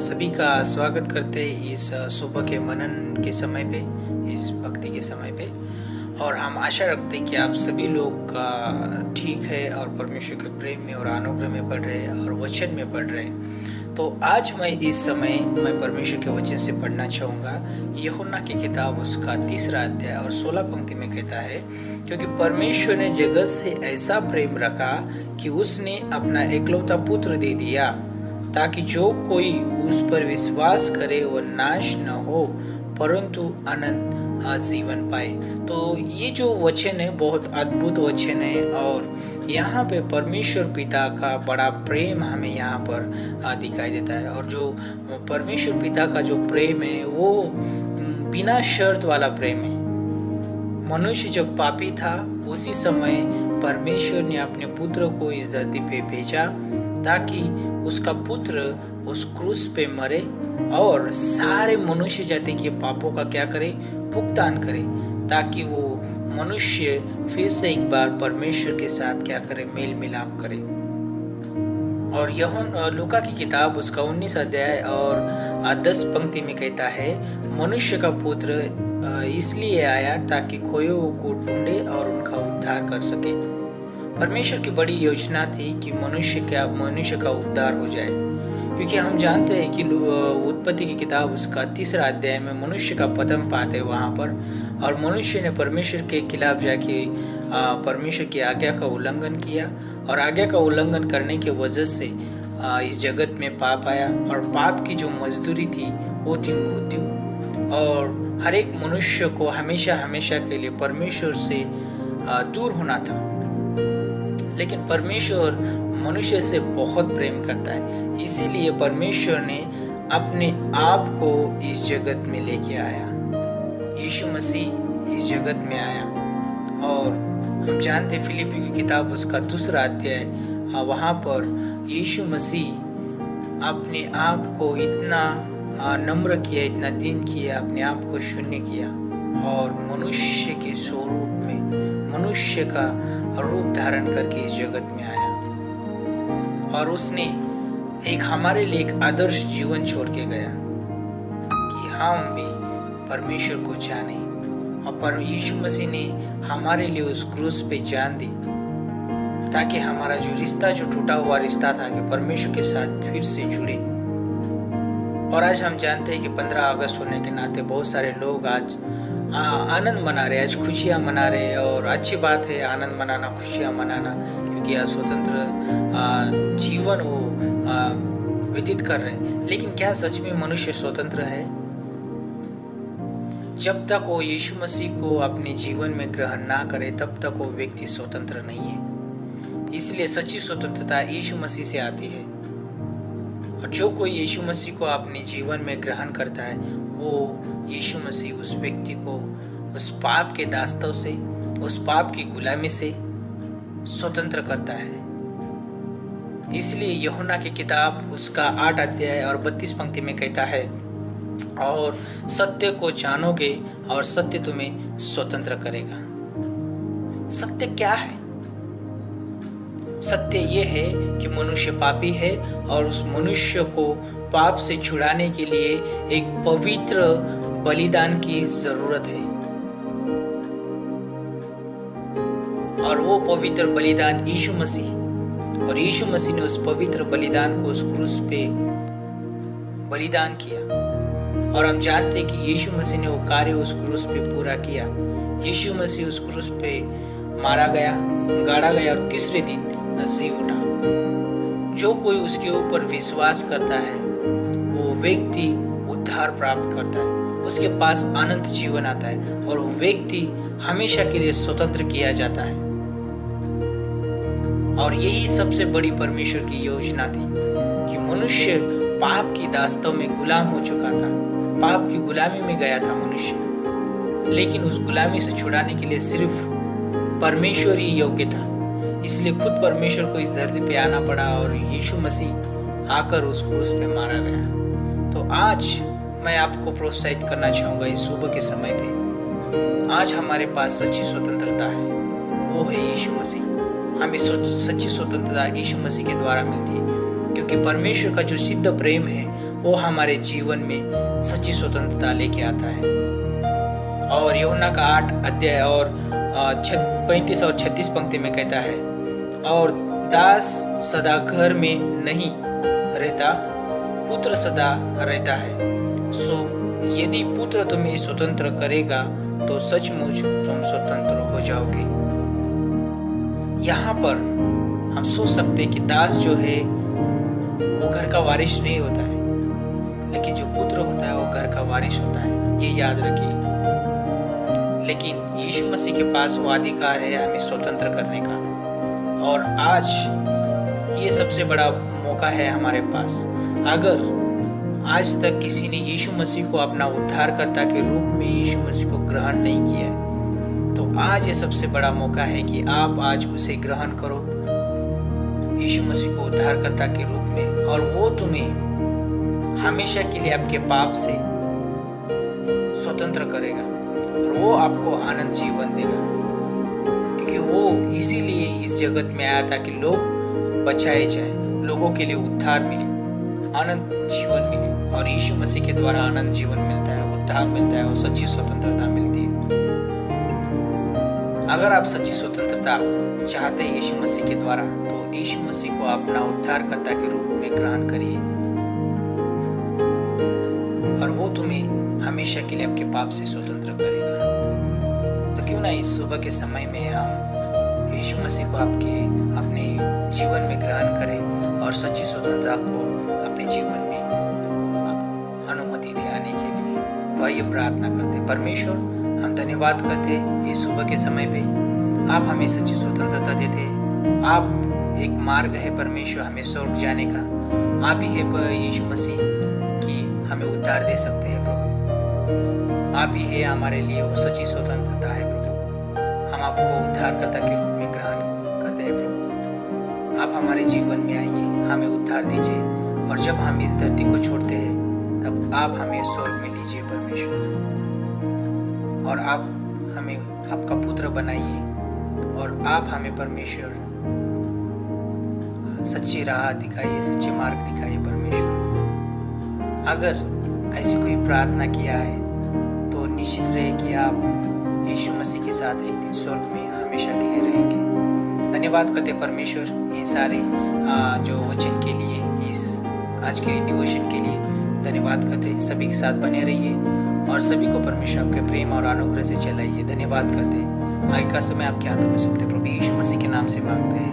सभी का स्वागत करते इस सुबह के मनन के समय पे, इस भक्ति के समय पे। और हम आशा रखते हैं कि आप सभी लोग का ठीक है और परमेश्वर के प्रेम में और अनुग्रह में बढ़ रहे हैं और वचन में बढ़ रहे हैं। तो आज इस समय मैं परमेश्वर के वचन से पढ़ना चाहूँगा। यूहन्ना की किताब उसका 3 अध्याय और 16 पंक्ति में कहता है, क्योंकि परमेश्वर ने जगत से ऐसा प्रेम रखा कि उसने अपना एकलौता पुत्र दे दिया, ताकि जो कोई उस पर विश्वास करे वह नाश न हो परंतु अनंत जीवन पाए। तो ये जो वचन है बहुत अद्भुत वचन है और यहाँ पे परमेश्वर पिता का बड़ा प्रेम हमें यहाँ पर दिखाई देता है। और जो परमेश्वर पिता का जो प्रेम है वो बिना शर्त वाला प्रेम है। मनुष्य जब पापी था उसी समय परमेश्वर ने अपने पुत्र को इस धरती पे भेजा ताकि उसका पुत्र उस क्रूस पे मरे और सारे मनुष्य जाति के पापों का क्या करे, भुगतान करे, ताकि वो मनुष्य फिर से एक बार परमेश्वर के साथ क्या करे, मेल मिलाप करे। और यूहन्ना लूका की किताब उसका 19 अध्याय और 10 पंक्ति में कहता है, मनुष्य का पुत्र इसलिए आया ताकि खोए को ढूंढे और उनका उद्धार कर सके। परमेश्वर की बड़ी योजना थी कि मनुष्य का उद्धार हो जाए, क्योंकि हम जानते हैं कि उत्पत्ति की किताब उसका 3 अध्याय में मनुष्य का पतन पाते वहाँ पर, और मनुष्य ने परमेश्वर के खिलाफ जाके परमेश्वर की आज्ञा का उल्लंघन किया और आज्ञा का उल्लंघन करने की वजह से इस जगत में पाप आया। और पाप की जो मजदूरी थी वो थी मृत्यु, और हर एक मनुष्य को हमेशा हमेशा के लिए परमेश्वर से दूर होना था। लेकिन परमेश्वर मनुष्य से बहुत प्रेम करता है, इसीलिए परमेश्वर ने अपने आप को इस जगत में लेके आया। यीशु मसीह इस जगत में आया। और हम जानते फिलिपी की किताब उसका 2 अध्याय, वहाँ पर यीशु मसीह अपने आप को इतना नम्र किया, इतना दीन किया, अपने आप को शून्य किया और मनुष्य के स्वरूप में मनुष्य का रूप धारण करके इस जगत में आया। और उसने एक हमारे लिए एक आदर्श जीवन छोड़ के गया कि हम भी परमेश्वर को जाने। और पर यीशु मसीह ने हमारे लिए उस क्रूस पे जान दी ताकि हमारा जो रिश्ता, जो टूटा हुआ रिश्ता था, कि परमेश्वर के साथ फिर से जुड़े। और आज हम जानते हैं कि 15 अगस्त होने के नाते बहुत सारे लोग आज आनंद मना रहे, आज खुशियाँ मना रहे। और अच्छी बात है आनंद मनाना, खुशियाँ मनाना, क्योंकि आज स्वतंत्र जीवन वो व्यतीत कर रहे हैं। लेकिन क्या सच में मनुष्य स्वतंत्र है? जब तक वो यीशु मसीह को अपने जीवन में ग्रहण ना करे तब तक वो व्यक्ति स्वतंत्र नहीं है। इसलिए सच्ची स्वतंत्रता यीशु मसीह से आती है। और जो कोई यीशु मसीह को अपने जीवन में ग्रहण करता है वो यीशु मसीह उस व्यक्ति को उस पाप के दास्तों से, उस पाप की गुलामी से स्वतंत्र करता है। इसलिए यूहन्ना की किताब उसका 8 अध्याय और 32 पंक्ति में कहता है, और सत्य को जानोगे और सत्य तुम्हें स्वतंत्र करेगा। सत्य क्या है? सत्य ये है कि मनुष्य पापी है और उस मनुष्य को पाप से छुड़ाने के लिए एक पवित्र बलिदान की जरूरत है। और वो पवित्र बलिदान यीशु मसीह, और यीशु मसीह ने उस पवित्र बलिदान को उस क्रूस पे बलिदान किया। और हम जानते हैं कि यीशु मसीह ने वो कार्य उस क्रूस पे पूरा किया। यीशु मसीह उस क्रूस पे मारा गया, गाड़ा गया और तीसरे दिन जी उठा। जो कोई उसके ऊपर विश्वास करता है वो व्यक्ति उद्धार प्राप्त करता है, उसके पास अनंत जीवन आता है और वो व्यक्ति हमेशा के लिए स्वतंत्र किया जाता है। और यही सबसे बड़ी परमेश्वर की योजना थी कि मनुष्य पाप की दास्तों में गुलाम हो चुका था, पाप की गुलामी में गया था मनुष्य। लेकिन उस गुलामी से छुड़ाने के लिए सिर्फ परमेश्वर ही योग्य था। इसलिए खुद परमेश्वर को इस धरती पे आना पड़ा और यीशु मसीह आकर उस क्रूस पे मारा गया। तो आज मैं आपको प्रोत्साहित करना चाहूँगा इस सुबह के समय पे, आज हमारे पास सच्ची स्वतंत्रता है, वो है यीशु मसीह। हमें सच्ची स्वतंत्रता यीशु मसीह के द्वारा मिलती है, क्योंकि परमेश्वर का जो सिद्ध प्रेम है वो हमारे जीवन में सच्ची स्वतंत्रता लेके आता है। और यूहन्ना का 8 अध्याय और 35 और 36 पंक्ति में कहता है, और दास सदा घर में नहीं रहता, पुत्र सदा रहता है। सो यदि पुत्र तुम्हें स्वतंत्र करेगा तो सचमुच तुम स्वतंत्र हो जाओगे। यहाँ पर हम सोच सकते हैं कि दास जो है वो घर का वारिस नहीं होता है, लेकिन जो पुत्र होता है वो घर का वारिस होता है, ये याद रखिए। लेकिन यीशु मसीह के पास वो अधिकार है हमें स्वतंत्र करने का, और आज ये सबसे बड़ा मौका है हमारे पास। अगर आज तक किसी ने यीशु मसीह को अपना उद्धारकर्ता के रूप में यीशु मसीह को ग्रहण नहीं किया है, तो आज ये सबसे बड़ा मौका है कि आप आज उसे ग्रहण करो यीशु मसीह को उद्धारकर्ता के रूप में, और वो तुम्हें हमेशा के लिए आपके पाप से स्वतंत्र करेगा और वो आपको आनंद जीवन देगा। क्योंकि वो इसीलिए इस जगत में आया था कि लोग बचाए जाए, लोगों के लिए उद्धार मिले, आनंद जीवन मिले। और यीशु मसीह के द्वारा आनंद जीवन मिलता है, उद्धार मिलता है और सच्ची स्वतंत्रता मिलती है। अगर आप सच्ची स्वतंत्रता चाहते हैं यीशु मसीह के द्वारा, तो यीशु मसीह को अपना उद्धारकर्ता के रूप में ग्रहण करिए, और वो तुम्हें हमेशा के लिए आपके पाप से स्वतंत्र करेगा। तो क्यों ना इस सुबह के समय में हम यीशु मसीह को अपने जीवन में ग्रहण करें और सच्ची स्वतंत्रता को अपने जीवन में अनुमति दे आने के लिए। तो आइए प्रार्थना करते। परमेश्वर, हम धन्यवाद करते इस सुबह के समय पे आप हमें सच्ची स्वतंत्रता देते। आप एक मार्ग है परमेश्वर हमें स्वर्ग जाने का, आप ही है यीशु मसीह की हमें उद्धार दे सकते हैं प्रभु। आप ही है हमारे लिए वो सच्ची स्वतंत्रता है प्रभु। हम आपको उद्धारकर्ता के रूप में ग्रहण करते हैं प्रभु। आप हमारे जीवन में आइए, हमें उद्धार दीजिए, और जब हम इस धरती को छोड़ते हैं तब आप हमें स्वर्ग में लीजिए परमेश्वर, और आप हमें आपका पुत्र बनाइए, और आप हमें परमेश्वर सच्ची राह दिखाइए, सच्चे मार्ग दिखाइए परमेश्वर। अगर ऐसी कोई प्रार्थना किया है तो निश्चित रहे कि आप यीशु मसीह के साथ एक दिन स्वर्ग में हमेशा के लिए रहेंगे। धन्यवाद करते परमेश्वर ये सारे जो वचन के लिए, इस आज के डिवोशन के लिए धन्यवाद करते। सभी के साथ बने रहिए और सभी को परमेश्वर आपके प्रेम और अनुग्रह से चलाइए। धन्यवाद करते। आगे का समय आपके हाथों में सौंपते प्रभु यीशु मसीह के नाम से मांगते हैं।